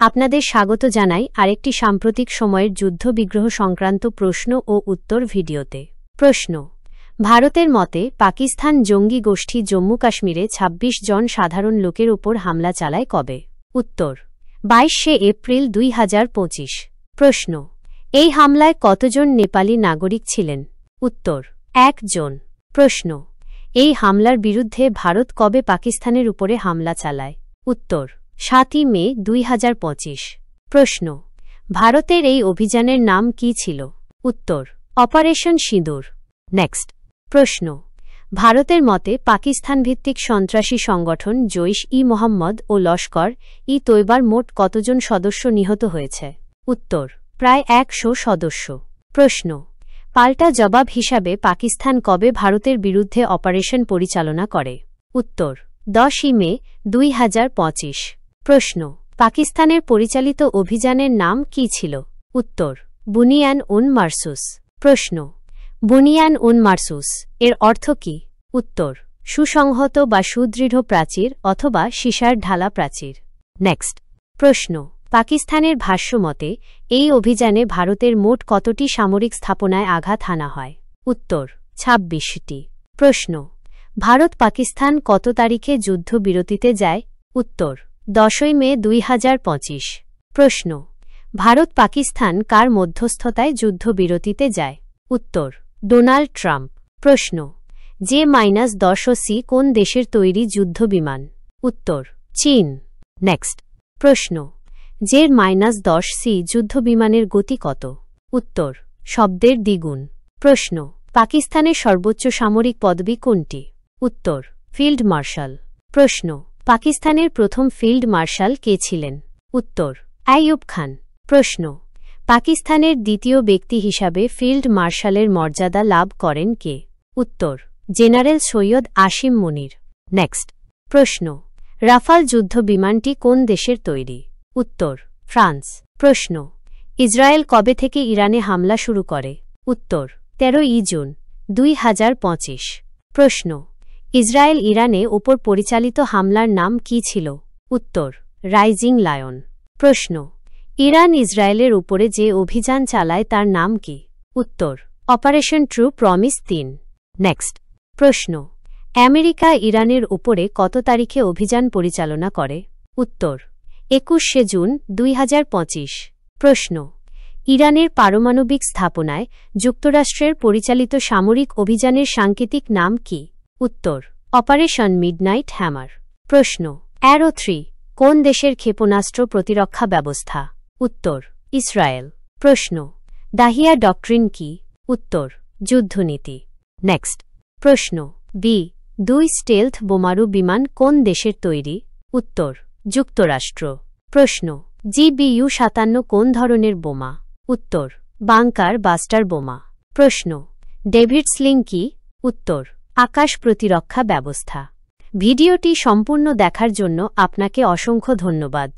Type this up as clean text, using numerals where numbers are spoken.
আপনাদের স্বাগত জানাই আরেকটি সাম্প্রতিক সময়ের যুদ্ধবিগ্রহ সংক্রান্ত প্রশ্ন ও উত্তর ভিডিওতে। প্রশ্ন: ভারতের মতে পাকিস্তান জঙ্গি গোষ্ঠী জম্মু কাশ্মীরে ২৬ জন সাধারণ লোকের ওপর হামলা চালায় কবে? উত্তর: ২২শে এপ্রিল ২০২৫। প্রশ্ন: এই হামলায় কতজন নেপালি নাগরিক ছিলেন? উত্তর: ১ জন। প্রশ্ন: এই হামলার বিরুদ্ধে ভারত কবে পাকিস্তানের উপরে হামলা চালায়? উত্তর: ৭ই মে ২০২৫। প্রশ্ন: ভারতের এই অভিযানের নাম কী ছিল? উত্তর: অপারেশন সিঁদুর। নেক্সট প্রশ্ন: ভারতের মতে পাকিস্তানভিত্তিক সন্ত্রাসী সংগঠন জইশ-ই-মোহাম্মদ ও লস্কর-ই-তৈবার মোট কতজন সদস্য নিহত হয়েছে? উত্তর: প্রায় ১০০ সদস্য। প্রশ্ন: পাল্টা জবাব হিসাবে পাকিস্তান কবে ভারতের বিরুদ্ধে অপারেশন পরিচালনা করে? উত্তর: ১০ই মে ২০২৫। প্রশ্ন: পাকিস্তানের পরিচালিত অভিযানের নাম কী ছিল? উত্তর: বুনিয়ান-উন-মারসুস। প্রশ্ন: বুনিয়ান-উন-মারসুস এর অর্থ কী? উত্তর: সুসংহত বা সুদৃঢ় প্রাচীর অথবা সীসার ঢালা প্রাচীর। নেক্সট প্রশ্ন: পাকিস্তানের ভাষ্যমতে এই অভিযানে ভারতের মোট কতটি সামরিক স্থাপনায় আঘাত হানা হয়? উত্তর: ২৬টি। প্রশ্ন: ভারত পাকিস্তান কত তারিখে যুদ্ধবিরতিতে যায়? উত্তর: ১০ই মে ২০২৫। প্রশ্ন: ভারত পাকিস্তান কার মধ্যস্থতায় যুদ্ধবিরতিতে যায়? উত্তর: ডোনাল্ড ট্রাম্প। প্রশ্ন: জে-১০ কোন দেশের তৈরি যুদ্ধবিমান? উত্তর: চীন। নেক্সট প্রশ্ন: জে-১০ যুদ্ধবিমানের গতি কত? উত্তর: শব্দের দ্বিগুণ। প্রশ্ন: পাকিস্তানের সর্বোচ্চ সামরিক পদবি কোনটি? উত্তর: ফিল্ড মার্শাল। প্রশ্ন: পাকিস্তানের প্রথম ফিল্ড মার্শাল কে ছিলেন? উত্তর: আইয়ুব খান। প্রশ্ন: পাকিস্তানের দ্বিতীয় ব্যক্তি হিসাবে ফিল্ড মার্শালের মর্যাদা লাভ করেন কে? উত্তর: জেনারেল সৈয়দ আসিম মুনির। নেক্সট প্রশ্ন: রাফাল যুদ্ধ বিমানটি কোন দেশের তৈরি? উত্তর: ফ্রান্স। প্রশ্ন: ইসরায়েল কবে থেকে ইরানে হামলা শুরু করে? উত্তর: ১৩ই জুন ২০২৫। প্রশ্ন: ইসরায়েল ইরানে ওপর পরিচালিত হামলার নাম কী ছিল? উত্তর: রাইজিং লায়ন। প্রশ্ন: ইরান ইসরায়েলের উপরে যে অভিযান চালায় তার নাম কি? উত্তর: অপারেশন ট্রু প্রমিস ৩। নেক্সট প্রশ্ন: আমেরিকা ইরানের উপরে কত তারিখে অভিযান পরিচালনা করে? উত্তর: ২১শে জুন ২০২৫। প্রশ্ন: ইরানের পারমাণবিক স্থাপনায় যুক্তরাষ্ট্রের পরিচালিত সামরিক অভিযানের সাংকেতিক নাম কি? উত্তর: অপারেশন মিডনাইট হ্যামার। প্রশ্ন: অ্যারো ৩ কোন দেশের ক্ষেপণাস্ত্র প্রতিরক্ষা ব্যবস্থা? উত্তর: ইসরায়েল। প্রশ্ন: দাহিয়া ডক্ট্রিন কি? উত্তর: যুদ্ধনীতি। নেক্সট প্রশ্ন: বি-২ স্টেলথ বোমারু বিমান কোন দেশের তৈরি? উত্তর: যুক্তরাষ্ট্র। প্রশ্ন: GBU-৫৭ কোন ধরনের বোমা? উত্তর: বাংকার বাস্টার বোমা। প্রশ্ন: ডেভিড স্লিং কি? উত্তর: আকাশ প্রতিরক্ষা ব্যবস্থা। ভিডিওটি সম্পূর্ণ দেখার জন্য আপনাকে অসংখ্য ধন্যবাদ।